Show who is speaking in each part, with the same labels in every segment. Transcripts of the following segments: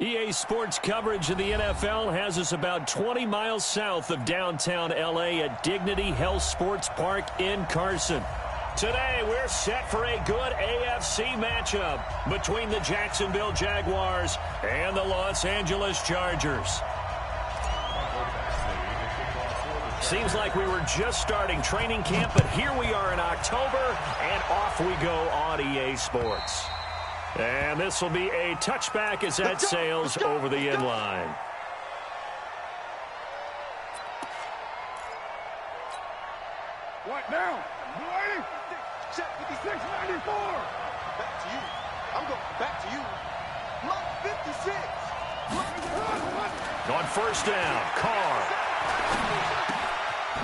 Speaker 1: EA Sports coverage of the NFL has us about 20 miles south of downtown L.A. at Dignity Health Sports Park in Carson. Today, we're set for a good AFC matchup between the Jacksonville Jaguars and the Los Angeles Chargers. Seems like we were just starting training camp, but here we are in October, and off we go on EA Sports. And this will be a touchback as that sails over the end line.
Speaker 2: What now? You ready? Check 5694. Back to you. I'm going back to you. Block 56.
Speaker 1: On first down, Carr.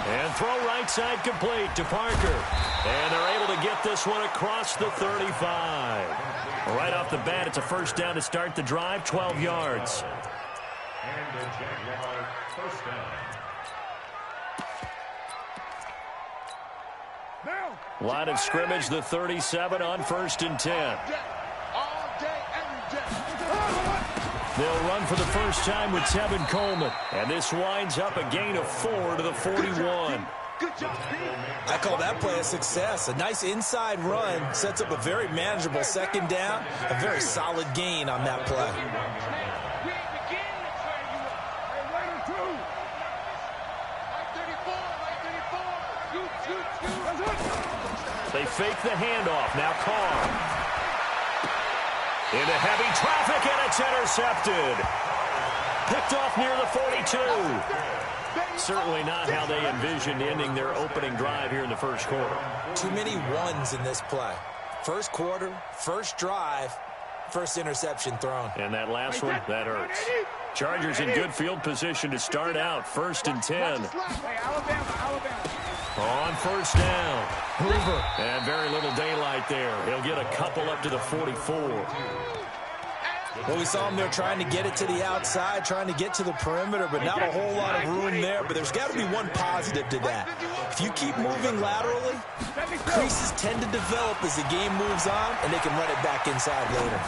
Speaker 1: And throw right side complete to Parker. And they're able to get this one across the 35. Right off the bat, it's a first down to start the drive, 12 yards.
Speaker 3: And the Jaguars first down.
Speaker 1: Line of scrimmage, the 37 on first and 10.
Speaker 2: All day, every day.
Speaker 1: They'll run for the first time with Tevin Coleman. And this winds up a gain of 4 to the 41.
Speaker 2: Good job,
Speaker 4: I call that play a success. A nice inside run sets up a very manageable second down. A very solid gain on that play.
Speaker 1: They fake the handoff. Now Carr. Into heavy traffic, and it's intercepted. Picked off near the 42. Certainly not how they envisioned ending their opening drive here in the first quarter.
Speaker 4: Too many ones in this play. First quarter, first drive, first interception thrown.
Speaker 1: And that last one, that hurts. Chargers in good field position to start out. First and 10. On first down, Hoover. And very little daylight there. He'll get a couple up to the 44.
Speaker 4: Well, we saw him there trying to get it to the outside, trying to get to the perimeter, but not a whole lot of room there. But there's got to be one positive to that. If you keep moving laterally, creases tend to develop as the game moves on, and they can run it back inside later.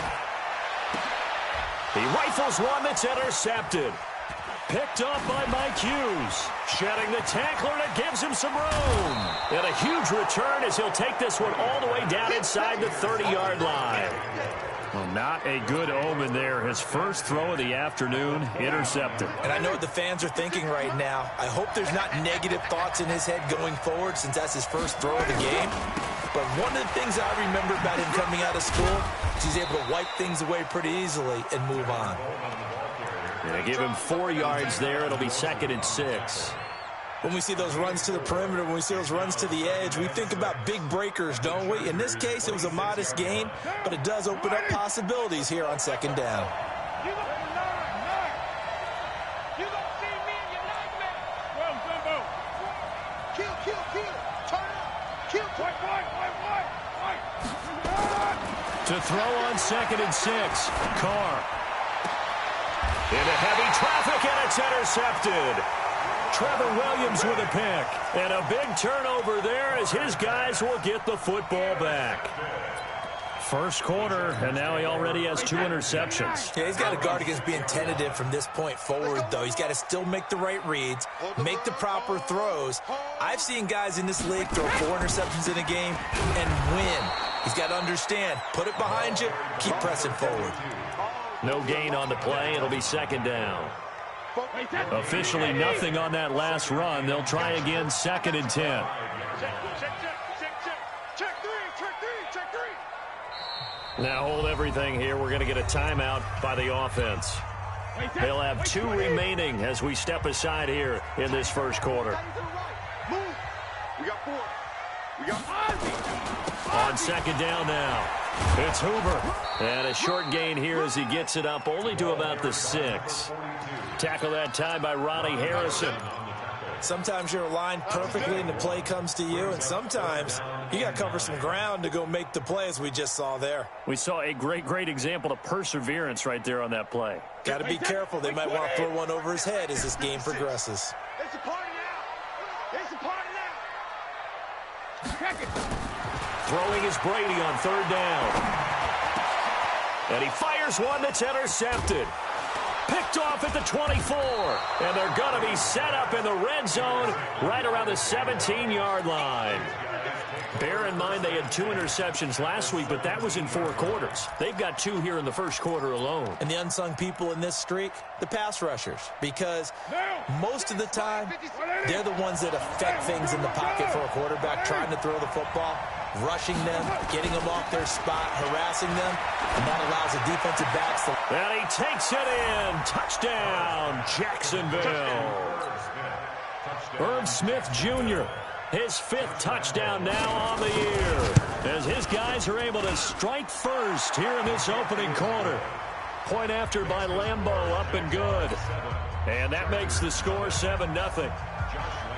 Speaker 1: He rifles one that's intercepted. Picked off by Mike Hughes. Shedding the tackler, and it gives him some room. And a huge return as he'll take this one all the way down inside the 30-yard line. Well, not a good omen there. His first throw of the afternoon, intercepted.
Speaker 4: And I know what the fans are thinking right now. I hope there's not negative thoughts in his head going forward since that's his first throw of the game. But one of the things I remember about him coming out of school is he's able to wipe things away pretty easily and move on.
Speaker 1: And they give him 4 yards there. It'll be second and 6.
Speaker 4: When we see those runs to the perimeter, when we see those runs to the edge, we think about big breakers, don't we? In this case, it was a modest gain, but it does open up possibilities here on second down.
Speaker 1: To throw on second and 6, Carr. Into heavy traffic, and it's intercepted. Trevor Williams with a pick. And a big turnover there as his guys will get the football back. First quarter, and now he already has 2 interceptions.
Speaker 4: Yeah, he's got to guard against being tentative from this point forward, though. He's got to still make the right reads, make the proper throws. I've seen guys in this league throw 4 interceptions in a game and win. He's got to understand, put it behind you, keep pressing forward.
Speaker 1: No gain on the play. It'll be second down. Officially nothing on that last run. They'll try again, second and 10. Now hold everything here. We're going to get a timeout by the offense. They'll have 2 remaining as we step aside here in this first quarter.
Speaker 2: We got 4. We got 5.
Speaker 1: On second down now, it's Hoover. And a short gain here as he gets it up only to about the 6. Tackle that time by Ronnie Harrison.
Speaker 4: Sometimes you're aligned perfectly and the play comes to you, and sometimes you got to cover some ground to go make the play, as we just saw there.
Speaker 1: We saw a great example of perseverance right there on that play.
Speaker 4: Got to be careful. They might want to throw one over his head as this game progresses.
Speaker 2: It's a party now. It's a party now. Check it.
Speaker 1: Throwing is Brady on third down. And he fires one that's intercepted. Picked off at the 24. And they're going to be set up in the red zone right around the 17-yard line. Bear in mind they had 2 interceptions last week, but that was in 4 quarters. They've got 2 here in the first quarter alone.
Speaker 4: And the unsung people in this streak, the pass rushers, because most of the time, they're the ones that affect things in the pocket for a quarterback, trying to throw the football, rushing them, getting them off their spot, harassing them, and that allows the defensive backs to...
Speaker 1: And he takes it in. Touchdown, Jacksonville. Herb Smith Jr., his 5th touchdown now on the year, as his guys are able to strike first here in this opening quarter. Point after by Lambeau, up and good. And that makes the score 7-0.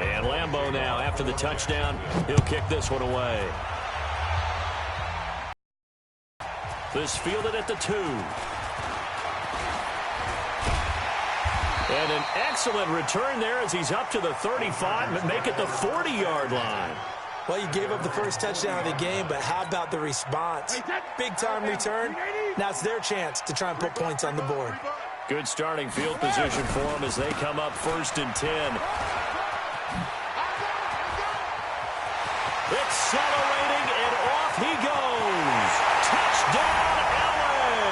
Speaker 1: And Lambeau now, after the touchdown, he'll kick this one away. This fielded at the 2. And an excellent return there as he's up to the 35 and make it the 40-yard line.
Speaker 4: Well, you gave up the first touchdown of the game, but how about the response? Big-time return. Now it's their chance to try and put points on the board.
Speaker 1: Good starting field position for them as they come up 1st and 10. Accelerating, and off he goes. Touchdown, LA!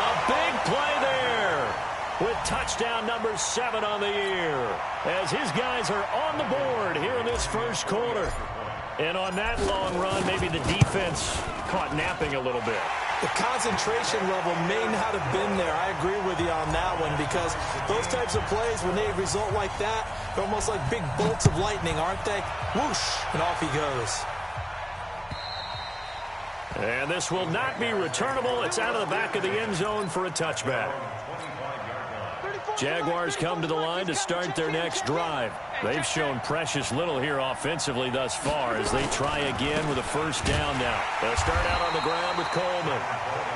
Speaker 1: A big play there with touchdown number 7 on the year, as his guys are on the board here in this first quarter. And on that long run, maybe the defense caught napping a little bit.
Speaker 4: The concentration level may not have been there. I agree with you on that one, because those types of plays, when they result like that, they're almost like big bolts of lightning, aren't they? Whoosh, and off he goes.
Speaker 1: And this will not be returnable. It's out of the back of the end zone for a touchback. Jaguars come to the line to start their next drive. They've shown precious little here offensively thus far as they try again with a first down now. They'll start out on the ground with Coleman.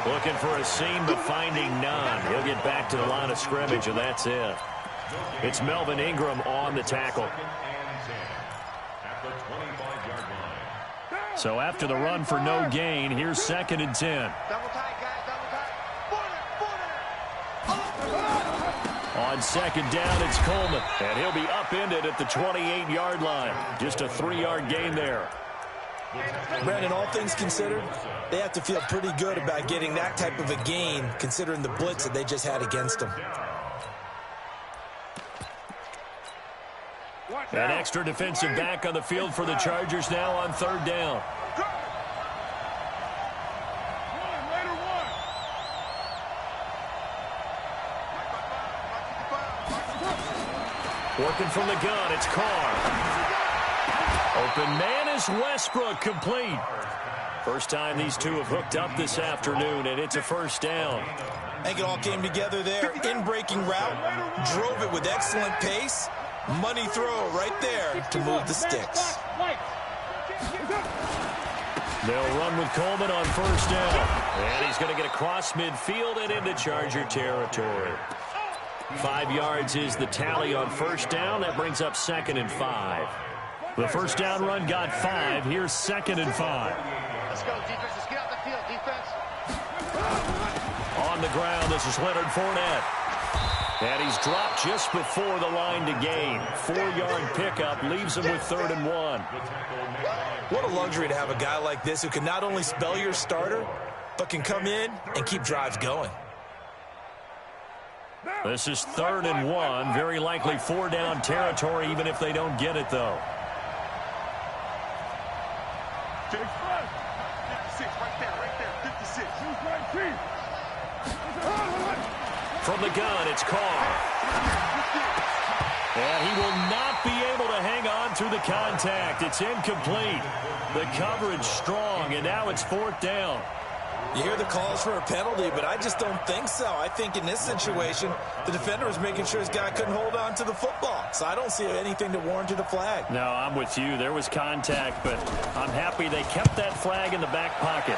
Speaker 1: Looking for a seam, but finding none. He'll get back to the line of scrimmage, and that's it. It's Melvin Ingram on the tackle. So after the run for no gain, here's 2nd and 10. On 2nd down, it's Coleman, and he'll be upended at the 28-yard line. Just a 3-yard gain there.
Speaker 4: Brandon, all things considered, they have to feel pretty good about getting that type of a gain, considering the blitz that they just had against them.
Speaker 1: An extra defensive back on the field for the Chargers now on 3rd down. Working from the gun, it's Carr. Open man is Westbrook, complete. First time these two have hooked up this afternoon, and it's a first down.
Speaker 4: I think it all came together there. In-breaking route, drove it with excellent pace. Money throw right there to move the sticks.
Speaker 1: They'll run with Coleman on first down. And he's going to get across midfield and into Charger territory. 5 yards is the tally on first down. That brings up 2nd and 5. The first down run got 5. Here's 2nd and 5.
Speaker 2: Let's go, defense. Let's get out the field, defense.
Speaker 1: On the ground, this is Leonard Fournette. And he's dropped just before the line to gain. 4-yard pickup leaves him with 3rd and 1.
Speaker 4: What a luxury to have a guy like this who can not only spell your starter, but can come in and keep drives going.
Speaker 1: This is 3rd and 1. Very likely 4-down territory, even if they don't get it, though.
Speaker 2: 56, right there, 56.
Speaker 1: From the gun, it's Carr. And he will not be able to hang on through the contact. It's incomplete. The coverage strong, and now it's 4th down.
Speaker 4: You hear the calls for a penalty, but I just don't think so. I think in this situation, the defender was making sure his guy couldn't hold on to the football. So I don't see anything to warrant a flag.
Speaker 1: No, I'm with you. There was contact, but I'm happy they kept that flag in the back pocket.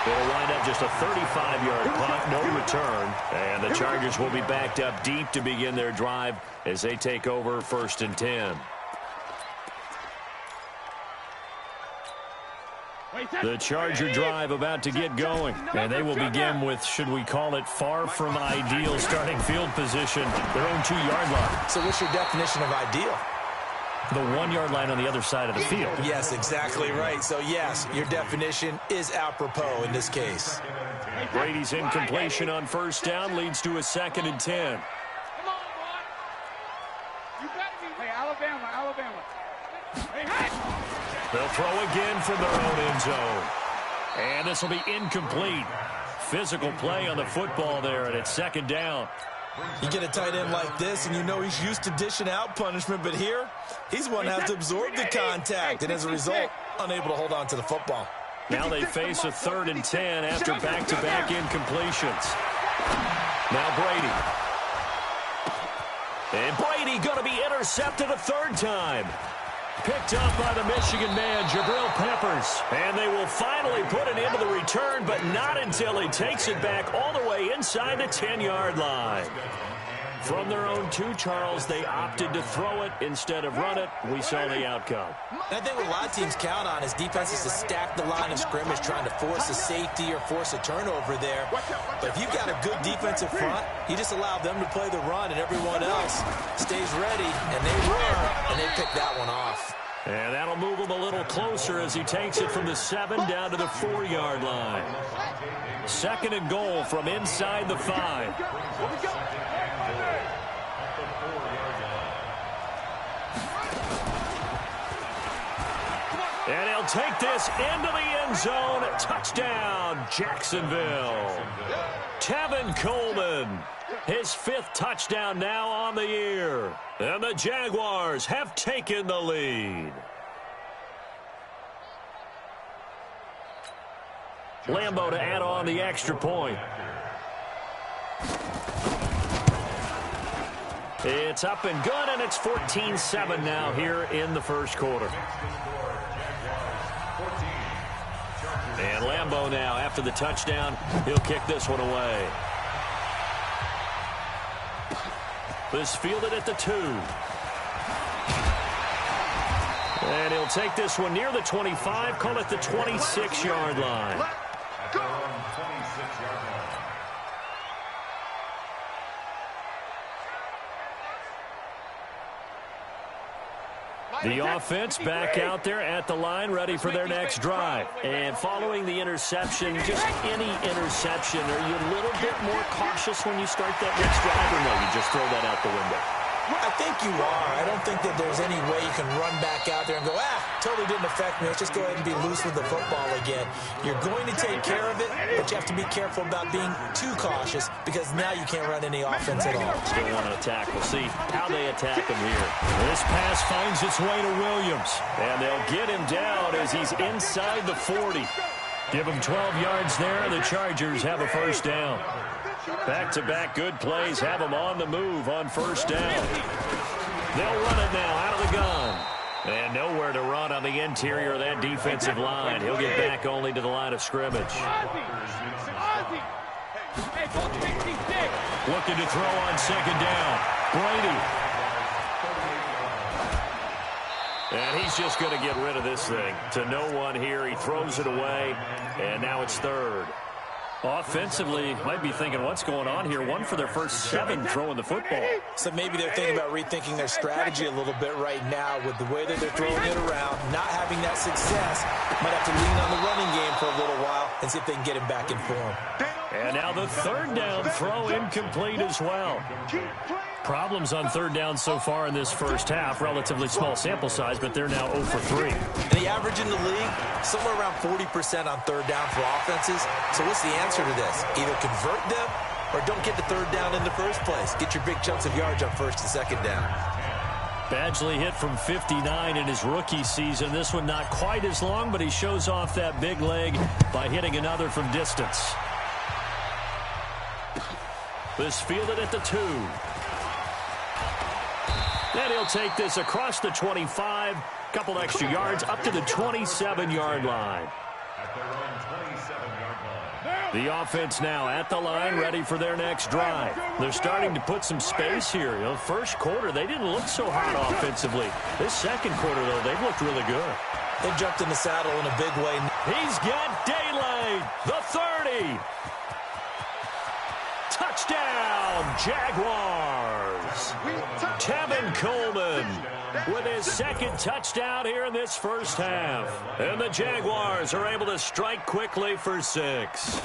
Speaker 1: It'll wind up just a 35-yard punt, no return. And the Chargers will be backed up deep to begin their drive as they take over 1st and 10. The Charger drive about to get going. And they will begin with, should we call it, far from ideal starting field position, their own 2-yard line.
Speaker 4: So what's your definition of ideal?
Speaker 1: The 1-yard line on the other side of the field.
Speaker 4: Yes, exactly right. So, yes, your definition is apropos in this case.
Speaker 1: Brady's incompletion on first down leads to a 2nd and 10.
Speaker 2: Come on, boy. You better be. Hey, Alabama. Hey.
Speaker 1: They'll throw again from their own end zone. And this will be incomplete. Physical play on the football there, and it's 2nd down.
Speaker 4: You get a tight end like this, and you know he's used to dishing out punishment, but here, he's one that has to absorb the contact, and as a result, unable to hold on to the football.
Speaker 1: Now they face a 3rd and 10 after back-to-back incompletions. Now Brady. And Brady going to be intercepted a 3rd time. Picked up by the Michigan man, Jabril Peppers. And they will finally put an end to the return, but not until he takes it back all the way inside the 10-yard line. From their own 2, Charles, they opted to throw it instead of run it. We saw the outcome.
Speaker 4: I think what a lot of teams count on is defenses to stack the line of scrimmage, trying to force a safety or force a turnover there. But if you've got a good defensive front, you just allow them to play the run, and everyone else stays ready, and they run, and they pick that one off.
Speaker 1: And that'll move him a little closer as he takes it from the 7 down to the 4-yard line. 2nd and goal from inside the 5. And he'll take this into the end zone. Touchdown, Jacksonville. Tevin Coleman, his 5th touchdown now on the year. And the Jaguars have taken the lead. Lambeau to add on the extra point. It's up and good, and it's 14-7 now here in the first quarter. And Lambeau now, after the touchdown, he'll kick this one away. This fielded at the 2. And he'll take this one near the 25, call it the 26-yard line. The offense back out there at the line, ready for their next drive. And following the interception, just any interception, are you a little bit more cautious when you start that next drive, or no, you just throw that out the window?
Speaker 4: I think you are. I don't think that there's any way you can run back out there and go, totally didn't affect me. Let's just go ahead and be loose with the football again. You're going to take care of it, but you have to be careful about being too cautious because now you can't run any offense at all.
Speaker 1: Still want to attack. We'll see how they attack him here. This pass finds its way to Williams, and they'll get him down as he's inside the 40. Give him 12 yards there. The Chargers have a first down. Back-to-back good plays have them on the move on first down. They'll run it now out of the gun. And nowhere to run on the interior of that defensive line. He'll get back only to the line of scrimmage. Looking to throw on 2nd down. Brady. And he's just going to get rid of this thing. To no one here. He throws it away. And now it's 3rd. Offensively, might be thinking, what's going on here? 1 for their first 7 throwing the football.
Speaker 4: So maybe they're thinking about rethinking their strategy a little bit right now with the way that they're throwing it around, not having that success. Might have to lean on the running game for a little while and see if they can get him back in form.
Speaker 1: And now the 3rd down throw incomplete as well. Problems on 3rd down so far in this first half. Relatively small sample size, but they're now 0 for 3.
Speaker 4: And the average in the league, somewhere around 40% on 3rd down for offenses. So what's the answer to this? Either convert them or don't get the 3rd down in the first place. Get your big chunks of yards on 1st and 2nd down.
Speaker 1: Badgley hit from 59 in his rookie season. This one not quite as long, but he shows off that big leg by hitting another from distance. This fielded at the 2. And he'll take this across the 25, couple extra yards, up to the 27-yard line. The offense now at the line, ready for their next drive. They're starting to put some space here. You know, first quarter, they didn't look so hot offensively. This second quarter, though, they've looked really good.
Speaker 4: They've jumped in the saddle in a big way.
Speaker 1: He's got daylight. The 30. Touchdown, Jaguars. Tevin Coleman with his second touchdown here in this first half. And the Jaguars are able to strike quickly for 6.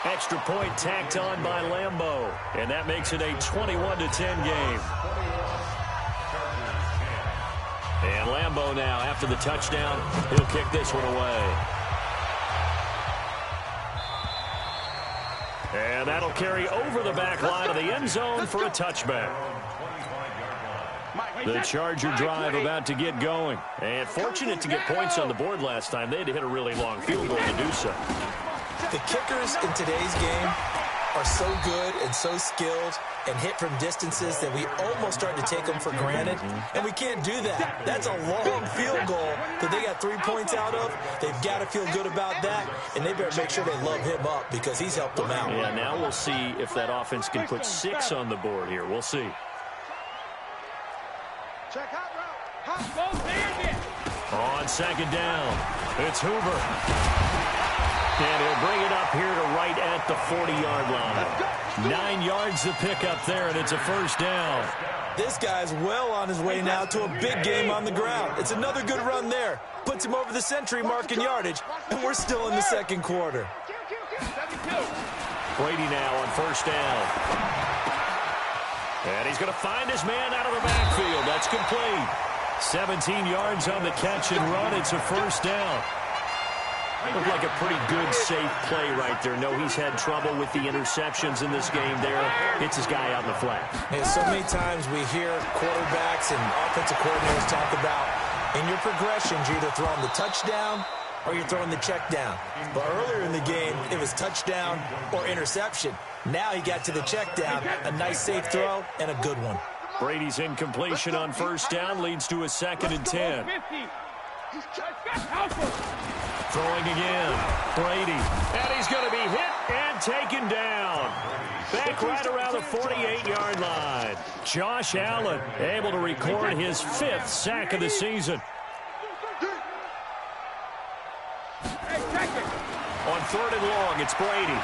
Speaker 1: Extra point tacked on by Lambeau. And that makes it a 21-10 game. And Lambeau now, after the touchdown, he'll kick this one away. And that'll carry over the back line of the end zone for a touchback. The Charger drive about to get going. And fortunate to get points on the board last time. They had to hit a really long field goal to do so.
Speaker 4: The kickers in today's game are so good and so skilled and hit from distances that we almost start to take them for granted. And we can't do that. That's a long field goal that they got 3 points out of. They've got to feel good about that, and they better make sure they love him up because he's helped them out.
Speaker 1: Yeah, now we'll see if that offense can put 6 on the board here. We'll see. On second down, it's Hoover. And he'll bring it up here to right at the 40-yard line. 9 yards to pick up there, and it's a first down.
Speaker 4: This guy's well on his way now to a big game on the ground. It's another good run there. Puts him over the century mark in yardage, and we're still in the second quarter.
Speaker 1: Brady now on first down. And he's going to find his man out of the backfield. That's complete. 17 yards on the catch and run. It's a first down. Looked like a pretty good, safe play right there. No, he's had trouble with the interceptions in this game there. Hits his guy out in the flat.
Speaker 4: And so many times we hear quarterbacks and offensive coordinators talk about in your progressions, you're either throwing the touchdown or you're throwing the check down. But earlier in the game, it was touchdown or interception. Now he got to the check down, a nice safe throw, and a good one.
Speaker 1: Brady's incompletion on first down leads to a 2nd and 10. Throwing again, Brady, and he's going to be hit and taken down. Back right around the 48-yard line. Josh Allen able to record his 5th sack of the season. On 3rd and long, it's Brady.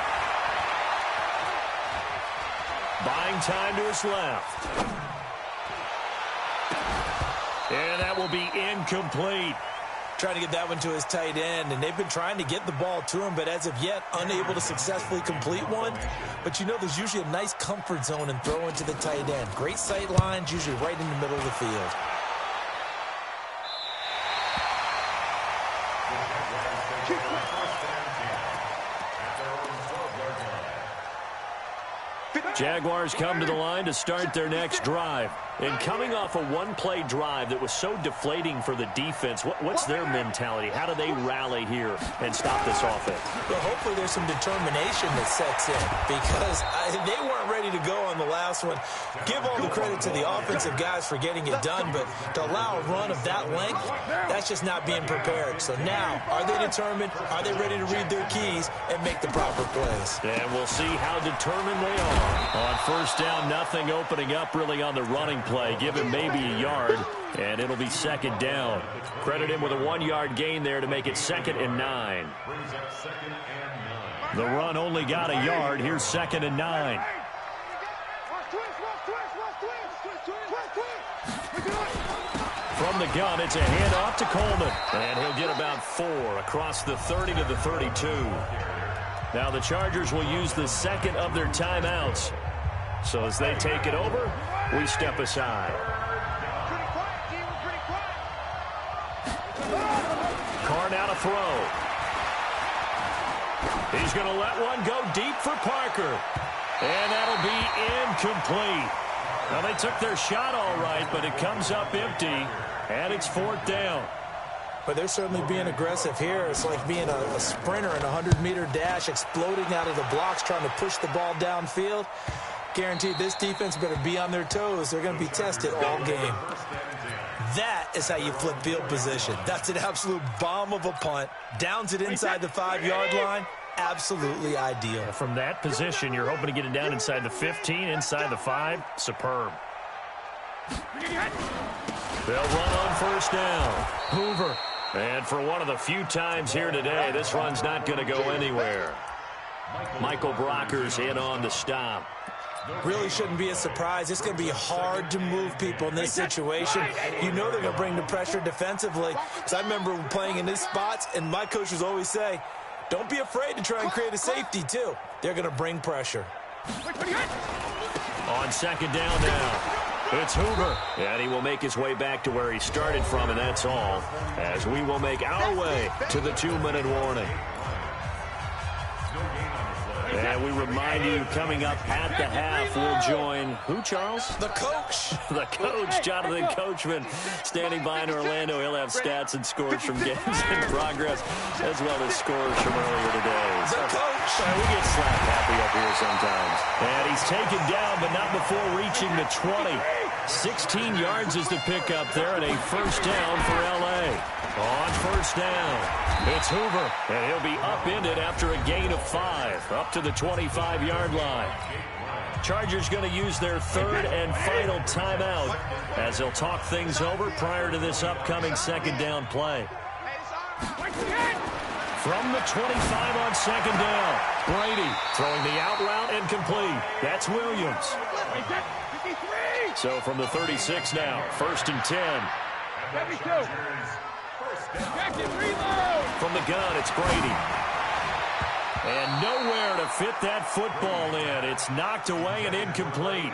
Speaker 1: Buying time to his left. And that will be incomplete.
Speaker 4: Trying to get that one to his tight end, and they've been trying to get the ball to him, but as of yet, unable to successfully complete one. But you know, there's usually a nice comfort zone in throwing to the tight end. Great sight lines, usually right in the middle of the field.
Speaker 1: Jaguars come to the line to start their next drive. And coming off a one-play drive that was so deflating for the defense, what's their mentality? How do they rally here and stop this offense?
Speaker 4: Well, hopefully there's some determination that sets in because they weren't ready to go on the last one. Give all the credit to the offensive guys for getting it done, but to allow a run of that length, that's just not being prepared. So now, are they determined? Are they ready to read their keys and make the proper plays?
Speaker 1: And we'll see how determined they are. On first down, nothing opening up really on the running play. Give him maybe a yard, and it'll be 2nd down. Credit him with a 1-yard gain there to make it 2nd and 9. The run only got a yard. Here's 2nd and 9. From the gun, it's a handoff to Coleman. And he'll get about 4 across the 30 to the 32. Now the Chargers will use the 2nd of their timeouts. So as they take it over, we step aside. Carr now to throw. He's going to let one go deep for Parker. And that'll be incomplete. Now they took their shot all right, but it comes up empty. And it's 4th down.
Speaker 4: But they're certainly being aggressive here. It's like being a sprinter in a 100-meter dash, exploding out of the blocks, trying to push the ball downfield. Guaranteed this defense better be on their toes. They're going to be tested all game. That is how you flip field position. That's an absolute bomb of a punt. Downs it inside the 5-yard line. Absolutely ideal.
Speaker 1: From that position, you're hoping to get it down inside the 15, inside the 5. Superb. They'll run on first down. Hoover. And for one of the few times here today, this run's not going to go anywhere. Michael Brocker's in on the stop.
Speaker 4: Really shouldn't be a surprise. It's going to be hard to move people in this situation. You know they're going to bring the pressure defensively. Because I remember playing in these spots, and my coaches always say, don't be afraid to try and create a safety, too. They're going to bring pressure.
Speaker 1: On second down now. It's Hoover, and he will make his way back to where he started from, and that's all, as we will make our way to the 2-minute warning. And we remind you, coming up at the half, we'll join who, Charles?
Speaker 4: The coach.
Speaker 1: The coach, Jonathan Coachman, standing by in Orlando. He'll have stats and scores from games in progress, as well as scores from earlier today.
Speaker 4: The coach.
Speaker 1: We get slap happy up here sometimes. And he's taken down, but not before reaching the 20. 16 yards is the pickup there, and a first down for L.A. On first down, it's Hoover, and he'll be upended after a gain of 5, up to the 25-yard line. Chargers going to use their third and final timeout as they'll talk things over prior to this upcoming second down play. From the 25 on second down, Brady throwing the out route and complete. That's Williams. So from the 36 now, first and 10. From the gun, it's Brady. And nowhere to fit that football in. It's knocked away and incomplete.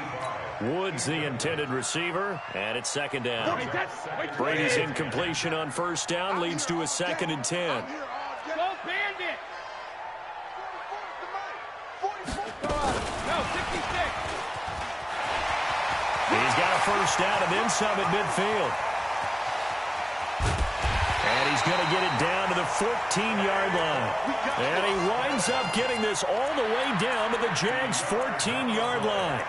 Speaker 1: Woods the intended receiver, and it's second down. Brady's incompletion on first down leads to a second and 10. He's got a first down and then some at midfield. And he's going to get it down to the 14-yard line. And he winds up getting this all the way down to the Jags' 14-yard line.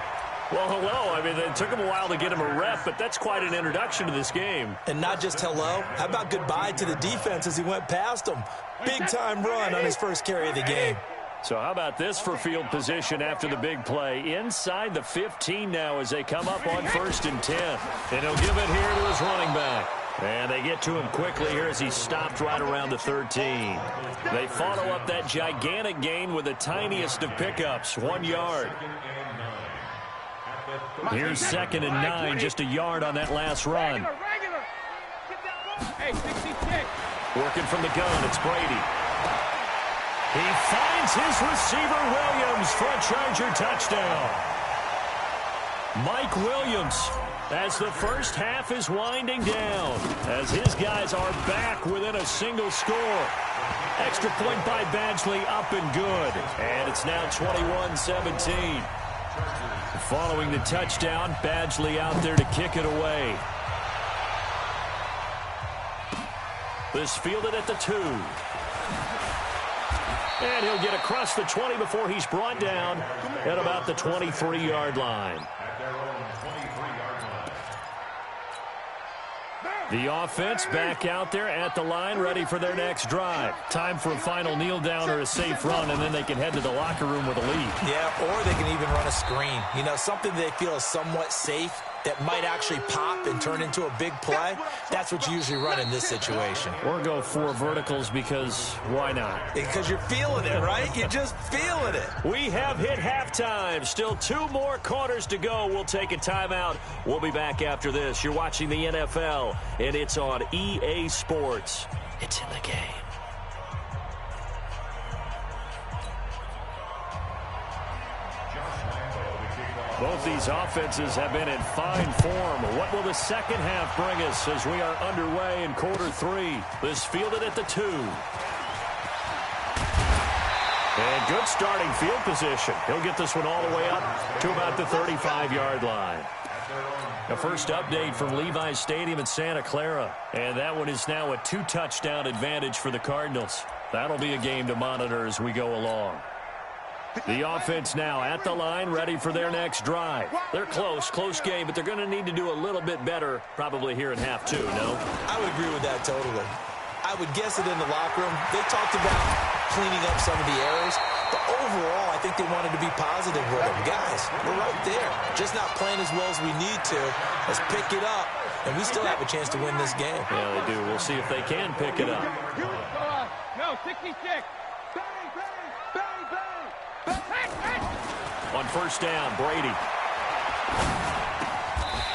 Speaker 1: Well, hello. I mean, it took him a while to get him a rep, but that's quite an introduction to this game.
Speaker 4: And not just hello. How about goodbye to the defense as he went past him? Big-time run on his first carry of the game.
Speaker 1: So how about this for field position after the big play? Inside the 15 now as they come up on first and 10. And he'll give it here to his running back. And they get to him quickly here as he stopped right around the 13. They follow up that gigantic gain with the tiniest of pickups, 1 yard. Here's second and 9, just a yard on that last run. Working from the gun, it's Brady. He finds his receiver, Williams, for a Charger touchdown. Mike Williams, as the first half is winding down, as his guys are back within a single score. Extra point by Badgley, up and good. And it's now 21-17. Following the touchdown, Badgley out there to kick it away. This fielded at the 2. And he'll get across the 20 before he's brought down at about the 23-yard line. The offense back out there at the line, ready for their next drive. Time for a final kneel down or a safe run, and then they can head to the locker room with a lead.
Speaker 4: Yeah, or they can even run a screen. You know, something they feel is somewhat safe that might actually pop and turn into a big play. That's what you usually run in this situation.
Speaker 1: Or go 4 verticals because why not?
Speaker 4: Because you're feeling it, right? You're just feeling it.
Speaker 1: We have hit halftime. Still 2 more quarters to go. We'll take a timeout. We'll be back after this. You're watching the NFL, and it's on EA Sports. It's in the game. Both these offenses have been in fine form. What will the second half bring us as we are underway in quarter 3? This fielded at the 2. And good starting field position. He'll get this one all the way up to about the 35-yard line. The first update from Levi's Stadium in Santa Clara. And that one is now a 2-touchdown advantage for the Cardinals. That'll be a game to monitor as we go along. The offense now at the line, ready for their next drive. They're close game, but they're going to need to do a little bit better probably here in half 2, no?
Speaker 4: I would agree with that totally. I would guess it in the locker room. They talked about cleaning up some of the errors, but overall, I think they wanted to be positive with them. Guys, we're right there. Just not playing as well as we need to. Let's pick it up and we still have a chance to win this game.
Speaker 1: Yeah, they do. We'll see if they can pick it up.
Speaker 2: No, 66.
Speaker 1: On first down, Brady.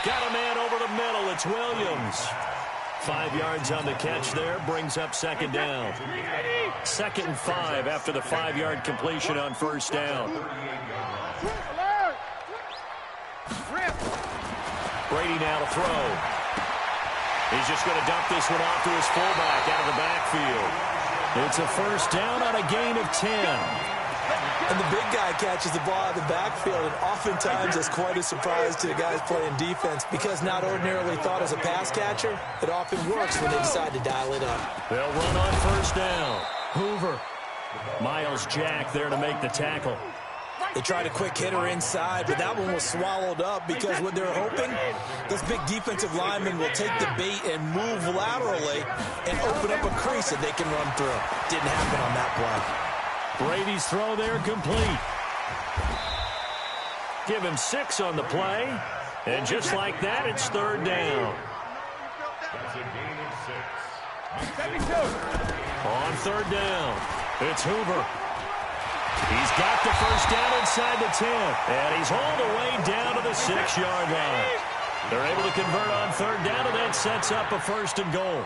Speaker 1: Got a man over the middle. It's Williams. 5 yards on the catch there. Brings up second down. 2nd and 5 after the 5-yard completion on first down. Brady now to throw. He's just going to dump this one off to his fullback out of the backfield. It's a first down on a gain of 10.
Speaker 4: And the big guy catches the ball out of the backfield, and oftentimes it's quite a surprise to the guys playing defense because not ordinarily thought as a pass catcher, it often works when they decide to dial it up.
Speaker 1: They'll run on first down. Hoover. Miles Jack there to make the tackle.
Speaker 4: They tried a quick hitter inside, but that one was swallowed up because what they're hoping, this big defensive lineman will take the bait and move laterally and open up a crease that they can run through. Didn't happen on that play.
Speaker 1: Brady's throw there complete. Give him 6 on the play. And just like that, it's third down.
Speaker 3: That's a gain of 6.
Speaker 1: On third down, it's Hoover. He's got the first down inside the 10. And he's all the way down to the 6-yard line. They're able to convert on third down, and that sets up a first and goal.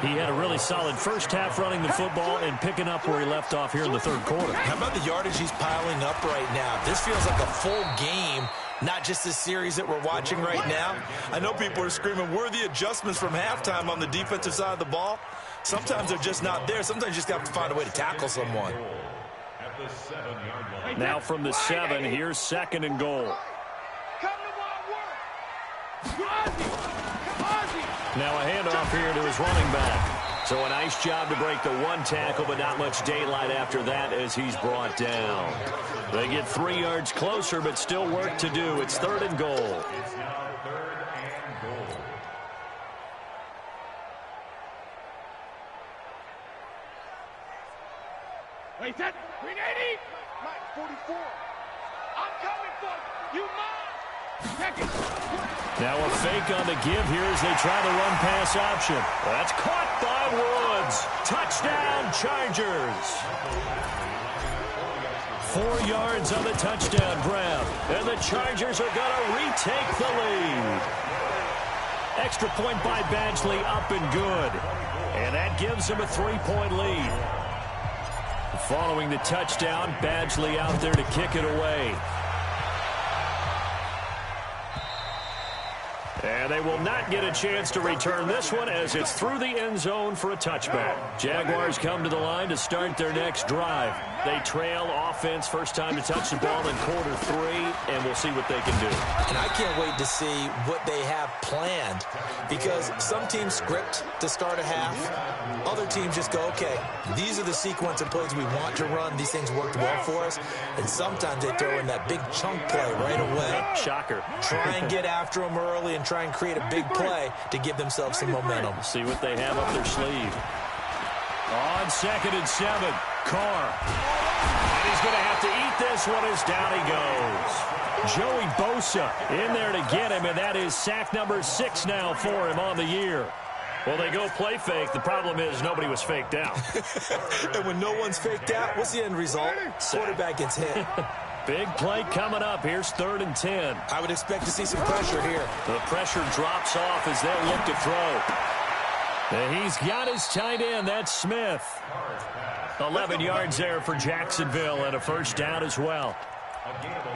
Speaker 1: He had a really solid first half running the football and picking up where he left off here in the third quarter.
Speaker 4: How about the yardage he's piling up right now? This feels like a full game, not just the series that we're watching right now. I know people are screaming, where are the adjustments from halftime on the defensive side of the ball? Sometimes they're just not there. Sometimes you just have to find a way to tackle someone.
Speaker 3: At the 7-yard line.
Speaker 1: Now from the 7, here's second and goal. Now a handoff here to his running back. So a nice job to break the one tackle, but not much daylight after that as he's brought down. They get 3 yards closer, but still work to do. It's third and goal.
Speaker 3: It's now 3rd and goal.
Speaker 2: Wait, that 380. Mike 44. I'm coming for you, Mike.
Speaker 1: Now a fake on the give here as they try the run-pass option. That's caught by Woods. Touchdown, Chargers. 4 yards on the touchdown grab. And the Chargers are going to retake the lead. Extra point by Badgley up and good. And that gives them a 3-point lead. Following the touchdown, Badgley out there to kick it away. And they will not get a chance to return this one as it's through the end zone for a touchback. Jaguars come to the line to start their next drive. They trail offense first time to touch the ball in quarter 3, and we'll see what they can do.
Speaker 4: And I can't wait to see what they have planned because some teams script to start a half. Other teams just go, okay, these are the sequence of plays we want to run. These things worked well for us. And sometimes they throw in that big chunk play right away.
Speaker 1: Shocker.
Speaker 4: Try and get after them early and try and create a big play to give themselves some momentum.
Speaker 1: See what they have up their sleeve. On 2nd and 7, Carr. And he's going to have to eat this one as down he goes. Joey Bosa in there to get him, and that is sack number 6 now for him on the year. Well, they go play fake. The problem is nobody was faked out.
Speaker 4: And when no one's faked out, what's the end result? Quarterback gets hit.
Speaker 1: Big play coming up. Here's 3rd and 10.
Speaker 4: I would expect to see some pressure here.
Speaker 1: The pressure drops off as they'll look to throw. And he's got his tight end. That's Smith. 11 yards there for Jacksonville and a first down as well.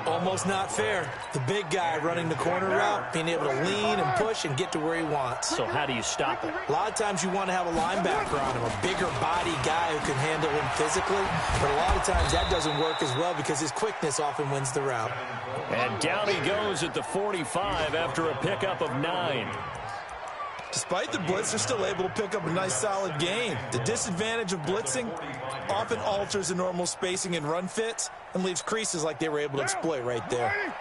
Speaker 4: Almost not fair. The big guy running the corner route, being able to lean and push and get to where he wants.
Speaker 1: So how do you stop it?
Speaker 4: A lot of times you want to have a linebacker on him, a bigger body guy who can handle him physically. But a lot of times that doesn't work as well because his quickness often wins the route.
Speaker 1: And down he goes at the 45 after a pickup of 9.
Speaker 4: Despite the blitz, they're still able to pick up a nice solid gain. The disadvantage of blitzing often alters the normal spacing and run fits and leaves creases like they were able to exploit right there.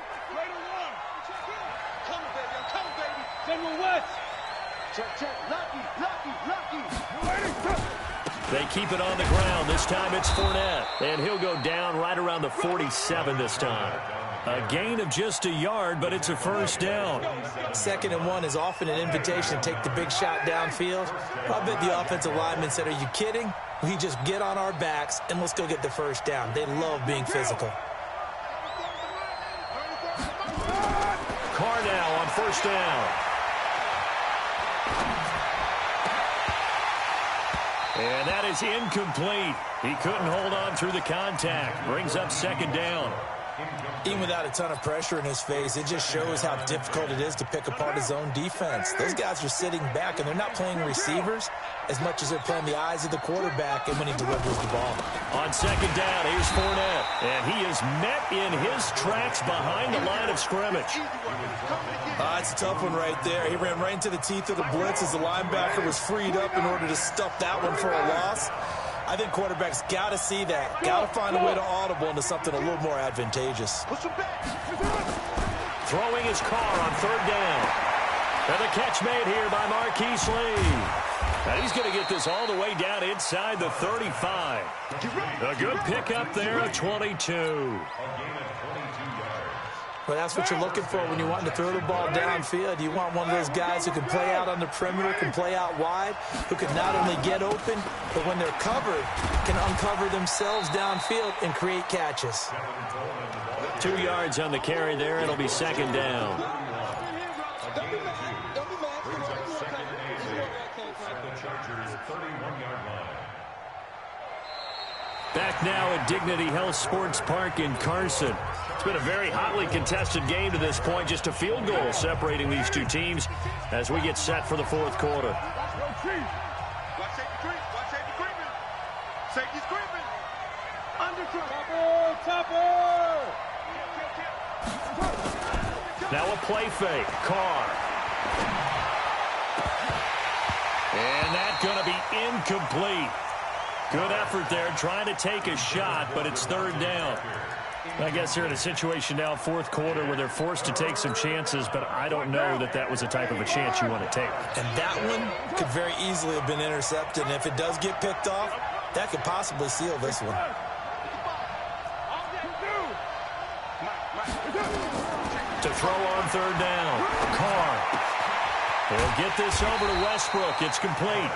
Speaker 1: They keep it on the ground. This time it's Fournette. And he'll go down right around the 47 this time. A gain of just a yard, but it's a first down.
Speaker 4: 2nd and 1 is often an invitation to take the big shot downfield. I bet the offensive lineman said, are you kidding? We just get on our backs and let's go get the first down. They love being physical.
Speaker 1: Carr now on first down. And that is incomplete. He couldn't hold on through the contact. Brings up 2nd down.
Speaker 4: Even without a ton of pressure in his face, it just shows how difficult it is to pick apart his own defense. Those guys are sitting back, and they're not playing receivers as much as they're playing the eyes of the quarterback and when he delivers the ball.
Speaker 1: On 2nd down, here's Fournette. And he is met in his tracks behind the line of scrimmage.
Speaker 4: It's a tough one right there. He ran right into the teeth of the blitz as the linebacker was freed up in order to stuff that one for a loss. I think quarterbacks got to see that. Got to find a way to audible into something a little more advantageous.
Speaker 1: Throwing his Carr on 3rd down. And the catch made here by Marquise Lee. And he's going to get this all the way down inside the 35. A good pickup there of 22.
Speaker 4: Well, that's what you're looking for when you want to throw the ball downfield. You want one of those guys who can play out on the perimeter, can play out wide, who can not only get open, but when they're covered, can uncover themselves downfield and create catches.
Speaker 1: 2 yards on the carry there. It'll be 2nd down. Back now at Dignity Health Sports Park in Carson. It's been a very hotly contested game to this point. Just a field goal separating these two teams as we get set for the 4th quarter. Now a play fake. Carr. And that's going to be incomplete. Good effort there trying to take a shot, but it's 3rd down. I guess they're in a situation now, 4th quarter, where they're forced to take some chances, but I don't know that that was the type of a chance you want to take.
Speaker 4: And that one could very easily have been intercepted, and if it does get picked off, that could possibly seal this one.
Speaker 1: To throw on 3rd down, Carr. They'll get this over to Westbrook. It's complete.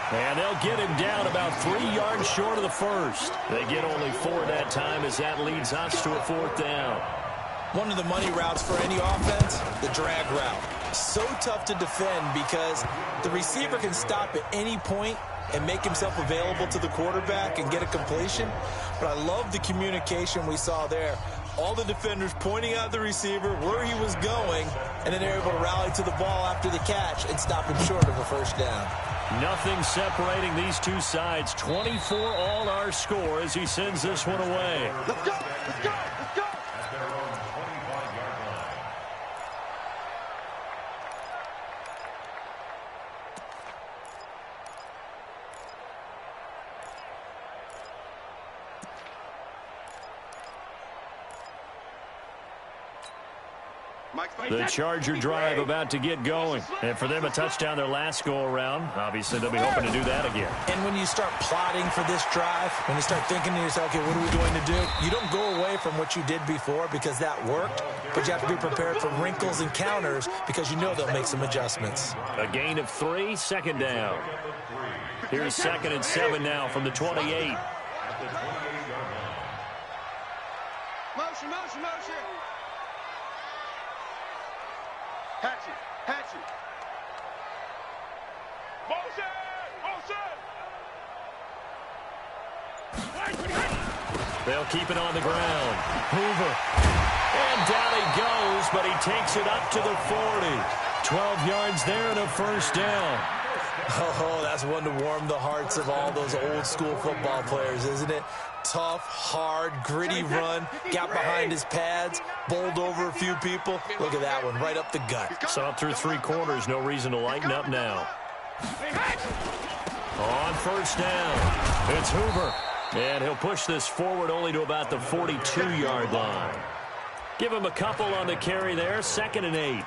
Speaker 1: And they'll get him down about 3 yards short of the first. They get only 4 that time as that leads us to a 4th down.
Speaker 4: One of the money routes for any offense, the drag route. So tough to defend because the receiver can stop at any point and make himself available to the quarterback and get a completion. But I love the communication we saw there. All the defenders pointing out the receiver, where he was going, and then they're able to rally to the ball after the catch and stop him short of a first down.
Speaker 1: Nothing separating these two sides. 24 all our score as he sends this one away.
Speaker 2: Let's go! Let's go! Let's go!
Speaker 3: At their own 25-yard line.
Speaker 1: The Charger drive about to get going. And for them, a touchdown their last go-around. Obviously, they'll be hoping to do that again.
Speaker 4: And when you start plotting for this drive, when you start thinking to yourself, okay, what are we going to do? You don't go away from what you did before because that worked, but you have to be prepared for wrinkles and counters because you know they'll make some adjustments.
Speaker 1: A gain of 3, 2nd down. Here's 2nd and 7 now from the 28.
Speaker 2: Motion, motion, motion. Hatchet, hatchet. Motion, motion.
Speaker 1: They'll keep it on the ground. Hoover. And down he goes, but he takes it up to the 40. 12 yards there and a first down.
Speaker 4: Oh, that's one to warm the hearts of all those old school football players, isn't it? Tough, hard, gritty run, got behind his pads, bowled over a few people. Look at that one, right up the gut.
Speaker 1: Saw it through 3 quarters, no reason to lighten up now. On first down, it's Hoover. And he'll push this forward only to about the 42-yard line. Give him a couple on the carry there, 2nd and 8.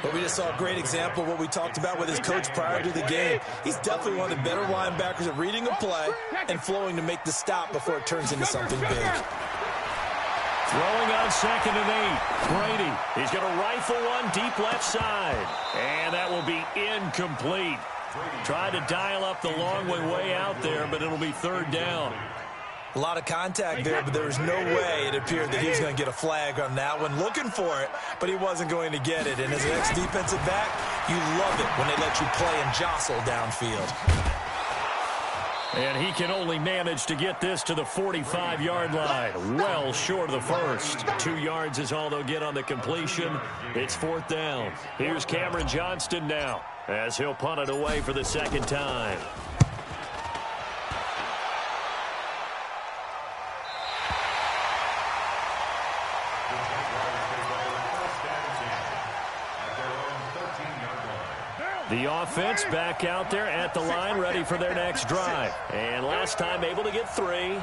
Speaker 4: But we just saw a great example of what we talked about with his coach prior to the game. He's definitely one of the better linebackers at reading a play and flowing to make the stop before it turns into something big.
Speaker 1: Throwing on 2nd and 8. Brady. He's going to rifle one deep left side. And that will be incomplete. Tried to dial up the long way out there, but it'll be 3rd down.
Speaker 4: A lot of contact there, but there was no way it appeared that he was going to get a flag on that one. Looking for it, but he wasn't going to get it. And as an ex-defensive back, you love it when they let you play and jostle downfield.
Speaker 1: And he can only manage to get this to the 45-yard line. Well short of the first. 2 yards is all they'll get on the completion. It's 4th down. Here's Cameron Johnston now, as he'll punt it away for the 2nd time. The offense back out there at the line, ready for their next drive. And last time able to get 3.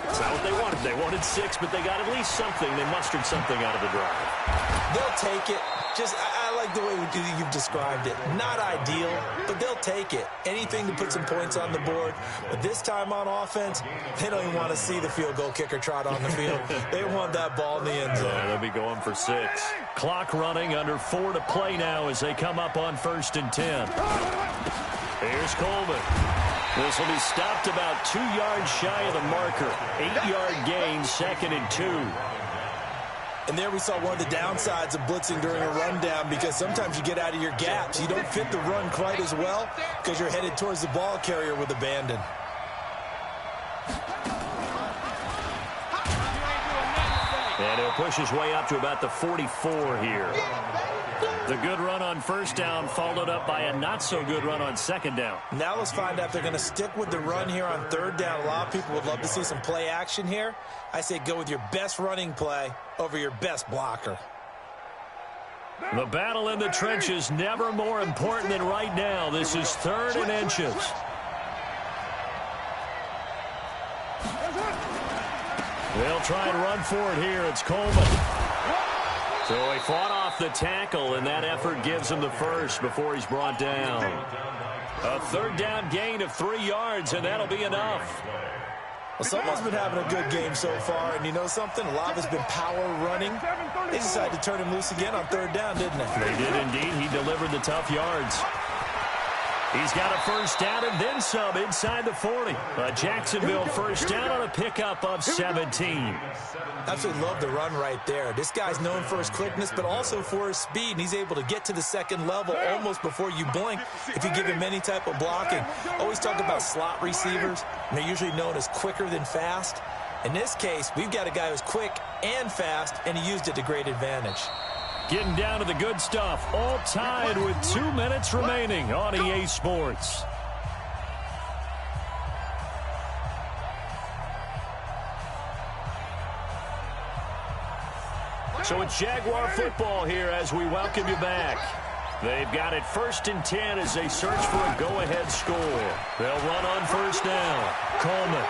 Speaker 1: That's not what they wanted. They wanted 6, but they got at least something. They mustered something out of the drive.
Speaker 4: They'll take it. Just, I like the way you've described it. Not ideal, but they'll take it. Anything to put some points on the board. But this time on offense, they don't even want to see the field goal kicker trot on the field. They want that ball in the end zone.
Speaker 1: Yeah, they'll be going for 6. Clock running, under 4 to play now as they come up on 1st and 10. Here's Coleman. This will be stopped about 2 yards shy of the marker. 8-yard gain, 2nd and 2.
Speaker 4: And there we saw one of the downsides of blitzing during a rundown, because sometimes you get out of your gaps. You don't fit the run quite as well because you're headed towards the ball carrier with abandon.
Speaker 1: And he'll push his way up to about the 44 here. The good run on 1st down followed up by a not-so-good run on 2nd down.
Speaker 4: Now let's find out if they're going to stick with the run here on 3rd down. A lot of people would love to see some play action here. I say go with your best running play over your best blocker.
Speaker 1: The battle in the trenches never more important than right now. This is 3rd and inches. They'll try and run for it here. It's Coleman. So he fought off the tackle, and that effort gives him the first before he's brought down. A 3rd down gain of 3 yards, and that'll be enough.
Speaker 4: Well, someone's been having a good game so far, and you know something? A lot of it's been power running. They decided to turn him loose again on 3rd down, didn't they?
Speaker 1: They did indeed. He delivered the tough yards. He's got a 1st down and then some inside the 40. A Jacksonville 1st down on a pickup of 17.
Speaker 4: Absolutely love the run right there. This guy's known for his quickness, but also for his speed, and he's able to get to the 2nd level almost before you blink if you give him any type of blocking. Always talk about slot receivers, and they're usually known as quicker than fast. In this case, we've got a guy who's quick and fast, and he used it to great advantage.
Speaker 1: Getting down to the good stuff. All tied with 2 minutes remaining on EA Sports. So it's Jaguar football here as we welcome you back. They've got it 1st and 10 as they search for a go-ahead score. They'll run on 1st down. Coleman.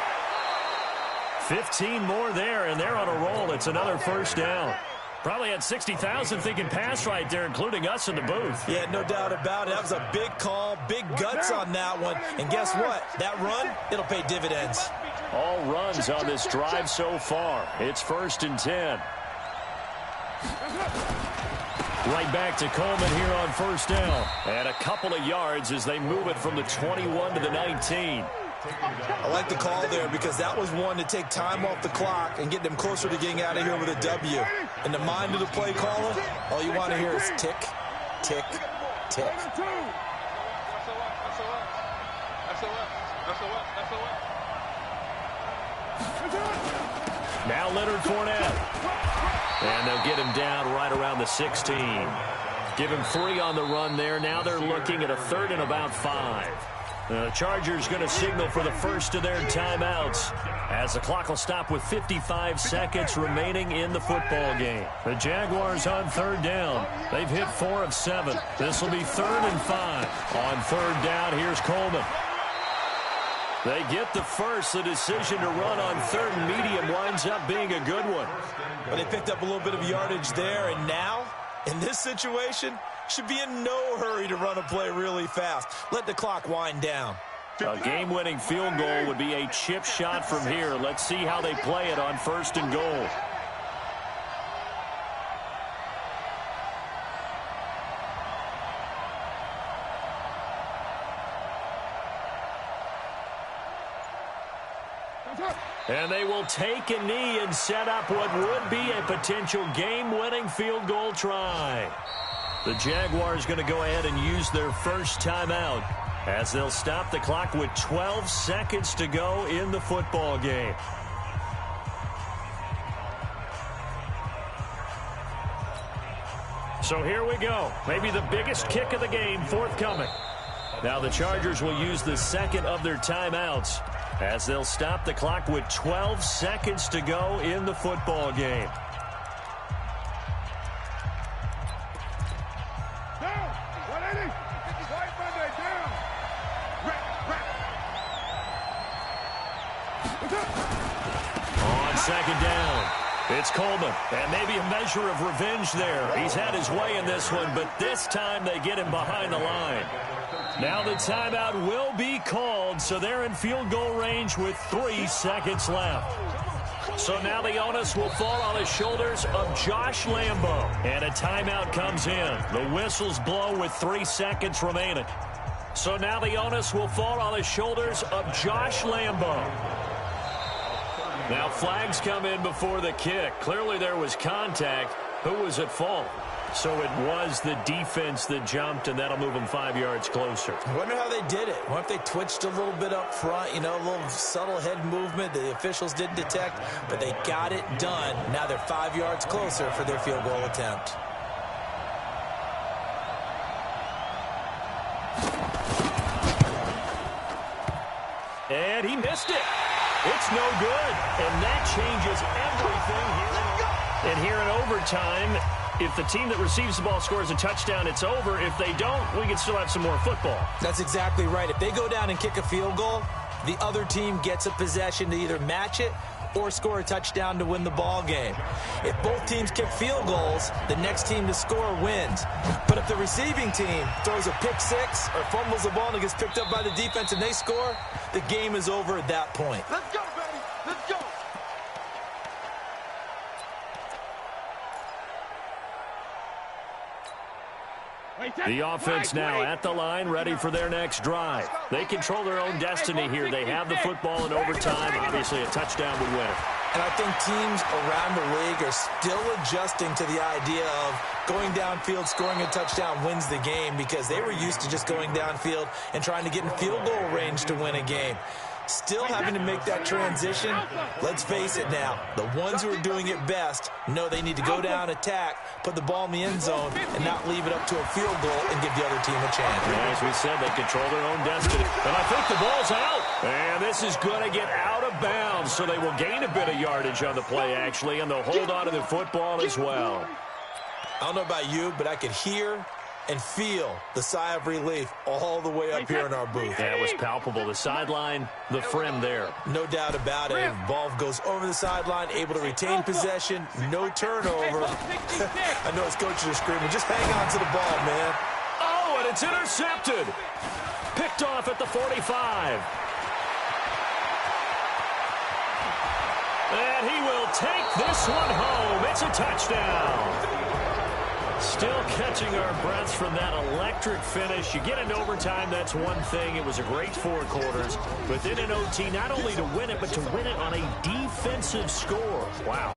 Speaker 1: 15 more there, and they're on a roll. It's another 1st down. Probably had 60,000 thinking pass right there, including us in the booth.
Speaker 4: Yeah, no doubt about it. That was a big call, big guts on that one. And guess what? That run, it'll pay dividends.
Speaker 1: All runs on this drive so far. It's 1st and 10. Right back to Coleman here on 1st down. And a couple of yards as they move it from the 21 to the 19.
Speaker 4: I like the call there because that was one to take time off the clock and get them closer to getting out of here with a W. In the mind of the play caller, all you want to hear is tick, tick, tick.
Speaker 1: Now Leonard Fournette. And they'll get him down right around the 16. Give him 3 on the run there. Now they're looking at a 3rd and about 5. The Chargers going to signal for the first of their timeouts as the clock will stop with 55 seconds remaining in the football game. The Jaguars on 3rd down. They've hit 4 of 7. This will be 3rd and 5. On 3rd down, here's Coleman. They get the first. The decision to run on 3rd and medium winds up being a good one.
Speaker 4: But they picked up a little bit of yardage there, and now, in this situation, should be in no hurry to run a play really fast. Let the clock wind down.
Speaker 1: A game-winning field goal would be a chip shot from here. Let's see how they play it on 1st and goal. And they will take a knee and set up what would be a potential game-winning field goal try. The Jaguars going to go ahead and use their first timeout as they'll stop the clock with 12 seconds to go in the football game. So here we go. Maybe the biggest kick of the game forthcoming. Now the Chargers will use the second of their timeouts as they'll stop the clock with 12 seconds to go in the football game. On second down, it's Coleman, and maybe a measure of revenge there. He's had his way in this one, but this time they get him behind the line. Now the timeout will be called, so they're in field goal range with 3 seconds left. So now the onus will fall on the shoulders of Josh Lambo, and a timeout comes in. The whistles blow with 3 seconds remaining. So now the onus will fall on the shoulders of Josh Lambo. Now flags come in before the kick. Clearly there was contact. Who was at fault? So it was the defense that jumped, and that'll move them 5 yards closer.
Speaker 4: I wonder how they did it. I wonder if they twitched a little bit up front, you know, a little subtle head movement that the officials didn't detect, but they got it done. Now they're 5 yards closer for their field goal attempt.
Speaker 1: And he missed it. It's no good. And that changes everything here. And here in overtime, if the team that receives the ball scores a touchdown, it's over. If they don't, we can still have some more football.
Speaker 4: That's exactly right. If they go down and kick a field goal, the other team gets a possession to either match it or score a touchdown to win the ball game. If both teams kick field goals, the next team to score wins. But if the receiving team throws a pick six or fumbles the ball and it gets picked up by the defense and they score, the game is over at that point.
Speaker 2: Let's go, baby. Let's go.
Speaker 1: The offense now at the line, ready for their next drive. They control their own destiny here. They have the football in overtime. Obviously, a touchdown would win it.
Speaker 4: And I think teams around the league are still adjusting to the idea of going downfield, scoring a touchdown wins the game, because they were used to just going downfield and trying to get in field goal range to win a game. Still having to make that transition. Let's face it now, the ones who are doing it best know they need to go down, attack, put the ball in the end zone, and not leave it up to a field goal and give the other team a chance.
Speaker 1: As we said, they control their own destiny. And I think the ball's out. And this is going to get out of bounds, so they will gain a bit of yardage on the play, actually, and they'll hold on to the football as well.
Speaker 4: I don't know about you, but I could hear and feel the sigh of relief all the way up here in our booth.
Speaker 1: That was palpable. The sideline, the friend there.
Speaker 4: No doubt about it. Ball goes over the sideline, able to retain possession, no turnover. I know his coaches are screaming, just hang on to the ball, man.
Speaker 1: Oh, and it's intercepted. Picked off at the 45. And he will take this one home. It's a touchdown. Still catching our breaths from that electric finish. You get into overtime, that's one thing. It was a great 4 quarters. But then in OT, not only to win it, but to win it on a defensive score. Wow.